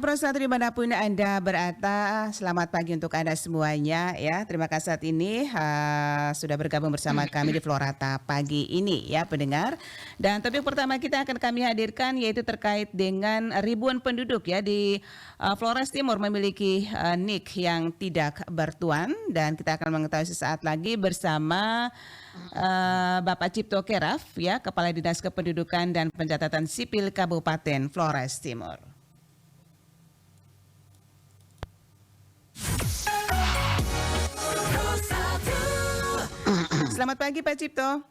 Ya, Bro, saat dimanapun Anda berada, selamat pagi untuk Anda semuanya ya. Terima kasih saat ini sudah bergabung bersama kami di Florata pagi ini ya pendengar. Dan topik pertama kita akan kami hadirkan yaitu terkait dengan ribuan penduduk ya di Flores Timur memiliki NIK yang tidak bertuan, dan kita akan mengetahui sesaat lagi bersama Bapak Cipto Keraf ya, Kepala Dinas Kependudukan dan Pencatatan Sipil Kabupaten Flores Timur. Selamat pagi Pak Cipto.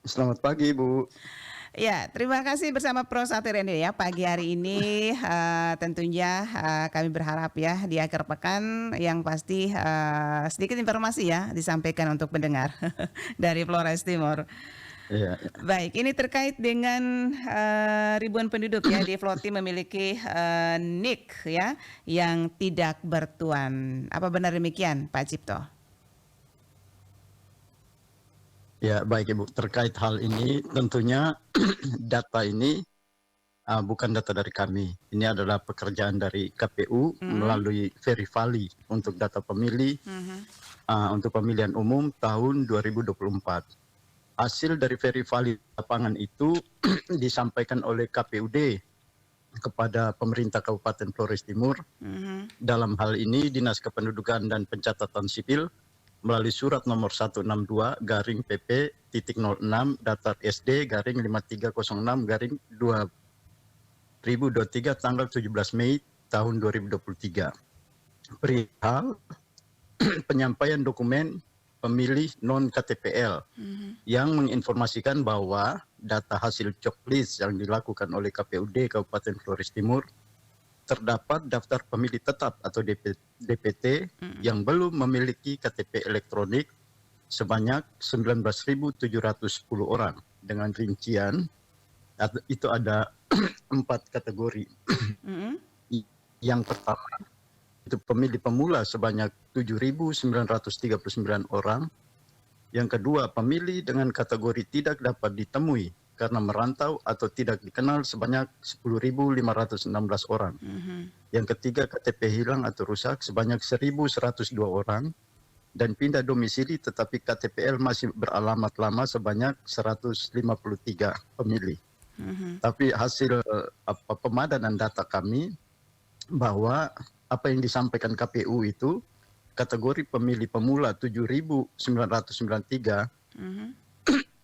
Selamat pagi Bu. Ya, terima kasih bersama Pro Satir ini ya pagi hari ini. Tentunya kami berharap ya di akhir pekan yang pasti sedikit informasi ya disampaikan untuk pendengar dari Flores Timur. Iya. Baik, ini terkait dengan ribuan penduduk ya di Floti memiliki NIK ya yang tidak bertuan. Apa benar demikian Pak Cipto? Ya, baik Ibu. Terkait hal ini tentunya data ini bukan data dari kami. Ini adalah pekerjaan dari KPU melalui Verifali untuk data pemilih untuk pemilihan umum tahun 2024. Hasil dari Verifali lapangan itu disampaikan oleh KPUD kepada pemerintah Kabupaten Flores Timur. Dalam hal ini Dinas Kependudukan dan Pencatatan Sipil melalui surat nomor 162 garing PP titik 06 datar SD garing 5306 garing 2023 tanggal 17 Mei tahun 2023 perihal penyampaian dokumen pemilih non KTPL yang menginformasikan bahwa data hasil coklis yang dilakukan oleh KPUD Kabupaten Flores Timur terdapat daftar pemilih tetap atau DPT yang belum memiliki KTP elektronik sebanyak 19.710 orang dengan rincian itu ada 4 kategori. Yang pertama itu pemilih pemula sebanyak 7.939 orang. Yang kedua pemilih dengan kategori tidak dapat ditemui karena merantau atau tidak dikenal sebanyak 10.516 orang. Yang ketiga KTP hilang atau rusak sebanyak 1.102 orang dan pindah domisili tetapi KTPL masih beralamat lama sebanyak 153 pemilih. Tapi hasil pemadanan data kami bahwa apa yang disampaikan KPU itu kategori pemilih pemula 7.993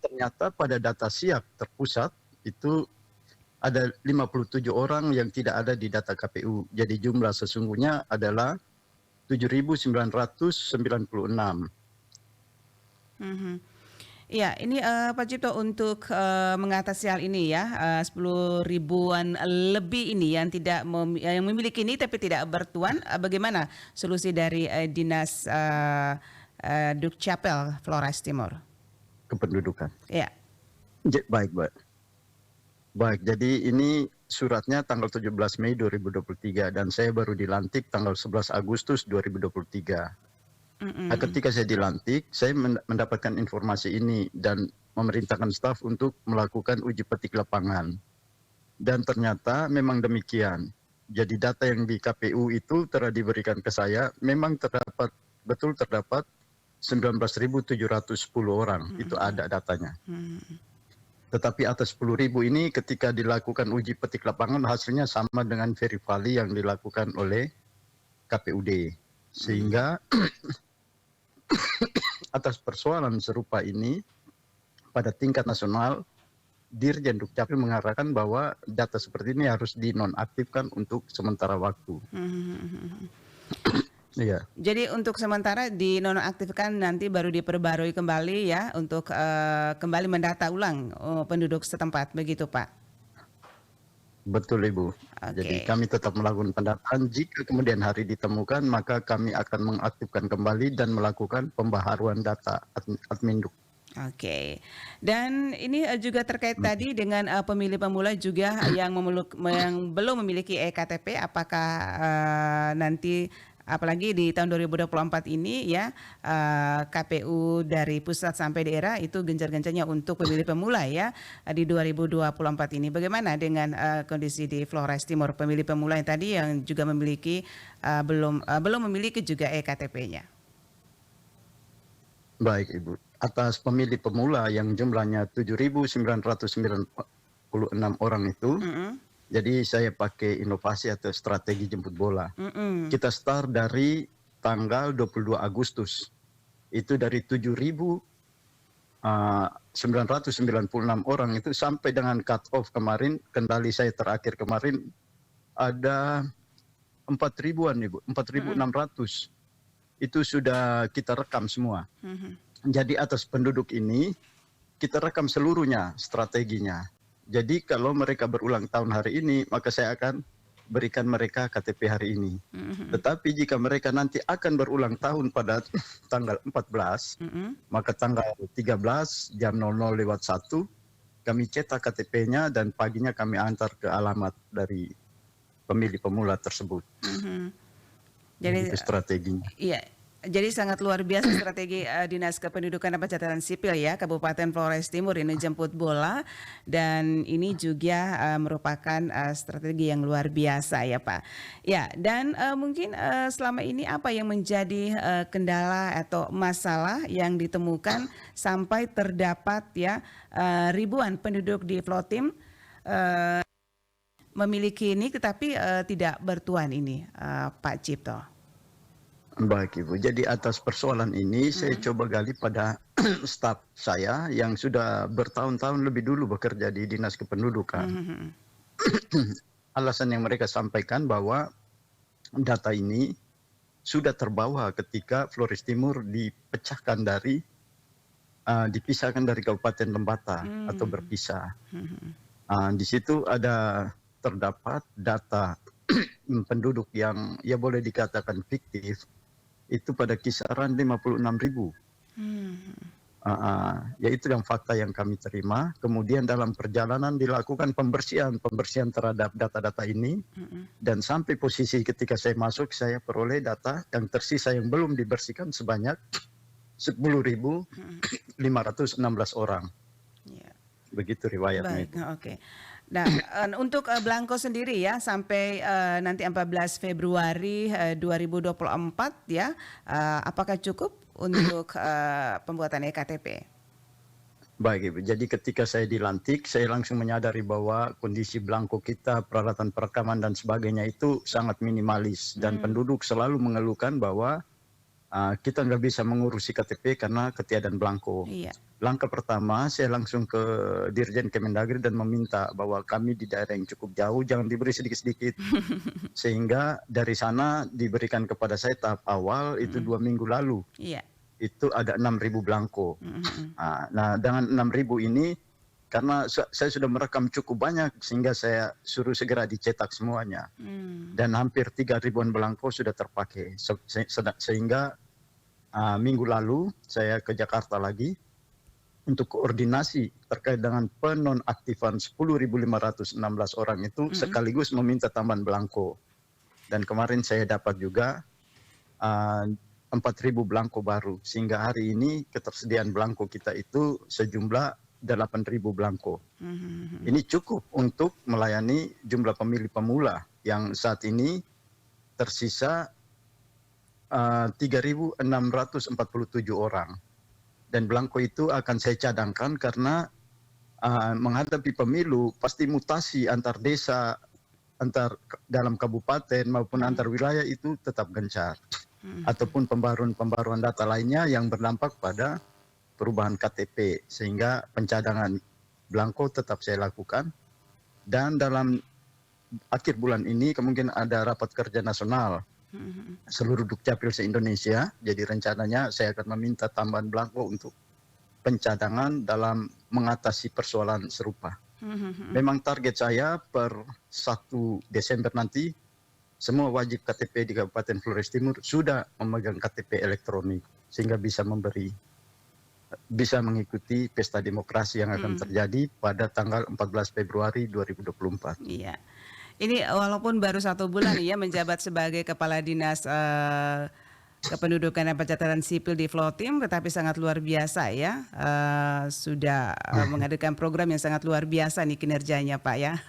ternyata pada data siap terpusat itu ada 57 orang yang tidak ada di data KPU. Jadi jumlah sesungguhnya adalah 7.996. Ya, ini Pak Cipto untuk mengatasi hal ini ya, 10 ribuan lebih ini yang yang memiliki ini tapi tidak bertuan, bagaimana solusi dari Dinas Dukcapil Flores Timur? Kependudukan. Ya. Baik, jadi ini suratnya tanggal 17 Mei 2023 dan saya baru dilantik tanggal 11 Agustus 2023. Nah, ketika saya dilantik, saya mendapatkan informasi ini dan memerintahkan staf untuk melakukan uji petik lapangan. Dan ternyata memang demikian. Jadi data yang di KPU itu telah diberikan ke saya, memang terdapat 19.710 orang, itu ada datanya. Tetapi atas 10.000 ini ketika dilakukan uji petik lapangan hasilnya sama dengan Verifali yang dilakukan oleh KPUD. Sehingga atas persoalan serupa ini pada tingkat nasional Dirjen Dukcapil mengarahkan bahwa data seperti ini harus dinonaktifkan untuk sementara waktu. Iya. Jadi untuk sementara dinonaktifkan, nanti baru diperbarui kembali ya untuk kembali mendata ulang penduduk setempat, begitu Pak? Betul Ibu. Jadi kami tetap melakukan pendataan. Jika kemudian hari ditemukan, maka kami akan mengaktifkan kembali dan melakukan pembaharuan data Adminduk. Oke. Dan ini juga terkait tadi dengan pemilih pemula juga yang belum memiliki ektp, apakah nanti Apalagi di tahun 2024 ini ya, KPU dari pusat sampai daerah itu gencar-gencarnya untuk pemilih pemula ya, di 2024 ini. Bagaimana dengan kondisi di Flores Timur, pemilih pemula yang tadi yang juga memiliki belum memiliki juga EKTP-nya? Baik Ibu, atas pemilih pemula yang jumlahnya 7.996 orang itu, Mm-mm, jadi saya pakai inovasi atau strategi jemput bola. mm-mm, Kita start dari tanggal 22 Agustus. Itu dari 7.996 orang itu sampai dengan cut off kemarin, kendali saya terakhir kemarin ada 4.000-an Ibu, mm-mm, 4.600. Itu sudah kita rekam semua. mm-mm. Jadi atas penduduk ini kita rekam seluruhnya strateginya. Jadi kalau mereka berulang tahun hari ini, maka saya akan berikan mereka KTP hari ini. Tetapi jika mereka nanti akan berulang tahun pada tanggal 14, maka tanggal 13 jam 00:01 kami cetak KTP-nya dan paginya kami antar ke alamat dari pemilih pemula tersebut. Jadi Itu strateginya. iya, jadi sangat luar biasa strategi Dinas Kependudukan dan Pencatatan Sipil ya Kabupaten Flores Timur ini jemput bola, dan ini juga merupakan strategi yang luar biasa ya Pak. Ya, dan mungkin selama ini apa yang menjadi kendala atau masalah yang ditemukan sampai terdapat ya ribuan penduduk di Flotim memiliki nik tetapi tidak bertuan ini, Pak Cipto. Baik Ibu, jadi atas persoalan ini saya coba gali pada staf saya yang sudah bertahun-tahun lebih dulu bekerja di Dinas Kependudukan. Alasan yang mereka sampaikan bahwa data ini sudah terbawa ketika Flores Timur dipisahkan dari Kabupaten Lembata atau berpisah. Di situ terdapat data penduduk yang ya boleh dikatakan fiktif, itu pada kisaran 56.000. Ya itu yang fakta yang kami terima. Kemudian dalam perjalanan dilakukan pembersihan terhadap data-data ini, dan sampai posisi ketika saya masuk saya peroleh data yang tersisa yang belum dibersihkan sebanyak 10.516 orang. Ya. Begitu riwayatnya. Baik, oke. Nah, untuk Blanko sendiri ya sampai nanti 14 Februari 2024 ya, apakah cukup untuk pembuatan EKTP? Baik Ibu, jadi ketika saya dilantik, saya langsung menyadari bahwa kondisi Blanko kita, peralatan perekaman dan sebagainya itu sangat minimalis. Dan penduduk selalu mengeluhkan bahwa kita nggak bisa mengurusi KTP karena ketiadaan Blanko. Iya. Langkah pertama, saya langsung ke Dirjen Kemendagri dan meminta bahwa kami di daerah yang cukup jauh, jangan diberi sedikit-sedikit. Sehingga dari sana diberikan kepada saya tahap awal, itu 2 minggu lalu. Iya. Itu ada 6.000 Blanko. Nah, dengan 6.000 ini, karena saya sudah merekam cukup banyak, sehingga saya suruh segera dicetak semuanya. Dan hampir 3.000-an Blanko sudah terpakai. Sehingga minggu lalu saya ke Jakarta lagi, untuk koordinasi terkait dengan penonaktifan 10.516 orang itu sekaligus meminta tambahan Blanko. Dan kemarin saya dapat juga 4.000 Blanko baru, sehingga hari ini ketersediaan Blanko kita itu sejumlah 8.000 Blanko. Ini cukup untuk melayani jumlah pemilih pemula yang saat ini tersisa 3.647 orang. Dan Blanko itu akan saya cadangkan karena menghadapi pemilu pasti mutasi antar desa, antar dalam kabupaten maupun antar wilayah itu tetap gencar. Ataupun pembaruan data lainnya yang berdampak pada perubahan KTP. Sehingga pencadangan Blanko tetap saya lakukan. Dan dalam akhir bulan ini kemungkinan ada rapat kerja nasional seluruh Dukcapil se-Indonesia. Jadi rencananya saya akan meminta tambahan Blanko untuk pencadangan dalam mengatasi persoalan serupa. Memang target saya per 1 Desember nanti semua wajib KTP di Kabupaten Flores Timur sudah memegang KTP elektronik, sehingga bisa mengikuti pesta demokrasi yang akan terjadi pada tanggal 14 Februari 2024. Iya. Ini walaupun baru 1 bulan ya menjabat sebagai Kepala Dinas Kependudukan dan Pencatatan Sipil di Flotim, tetapi sangat luar biasa ya. Sudah menghadirkan program yang sangat luar biasa nih kinerjanya Pak ya.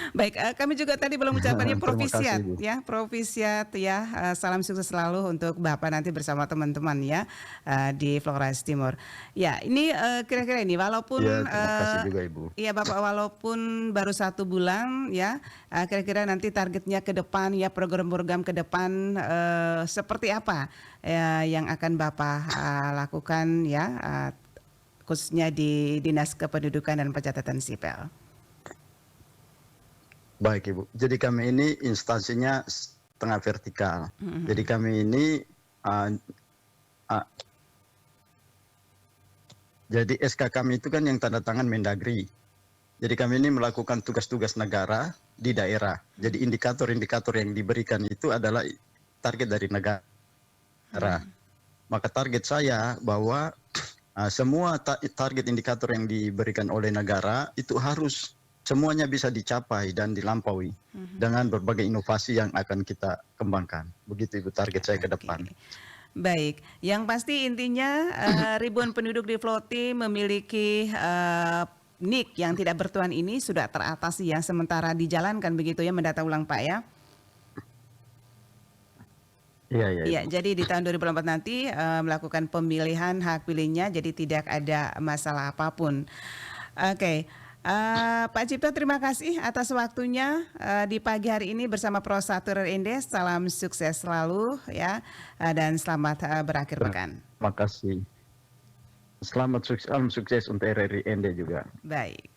Baik, kami juga tadi belum ucapannya Terima kasih, provisiat Bu. ya, provisiat ya. Salam sukses selalu untuk Bapak nanti bersama teman-teman ya di Flores Timur. Ya, ini kira-kira ini walaupun Ya, terima kasih juga Ibu. iya Bapak, walaupun baru 1 bulan ya, kira-kira nanti targetnya ke depan ya, program-program ke depan seperti apa yang akan Bapak lakukan ya, khususnya di Dinas Kependudukan dan Pencatatan Sipil. Baik Ibu, jadi kami ini instansinya setengah vertikal. Jadi kami ini jadi SK kami itu kan yang tanda tangan Mendagri. Jadi kami ini melakukan tugas-tugas negara di daerah. Jadi indikator-indikator yang diberikan itu adalah target dari negara. Maka target saya bahwa semua target indikator yang diberikan oleh negara itu harus semuanya bisa dicapai dan dilampaui dengan berbagai inovasi yang akan kita kembangkan. Begitu Ibu target saya ke depan. Baik, yang pasti intinya ribuan penduduk di Flotim memiliki NIK yang tidak bertuan ini sudah teratasi ya, sementara dijalankan begitu ya mendata ulang Pak ya. Iya. Iya, jadi di tahun 2024 nanti melakukan pemilihan hak pilihnya, jadi tidak ada masalah apapun. Oke. Pak Cipto, terima kasih atas waktunya di pagi hari ini bersama Pro 1 RRND. Salam sukses selalu ya, dan selamat berakhir pekan. Terima kasih. Selamat sukses, salam sukses untuk RRND juga. Baik.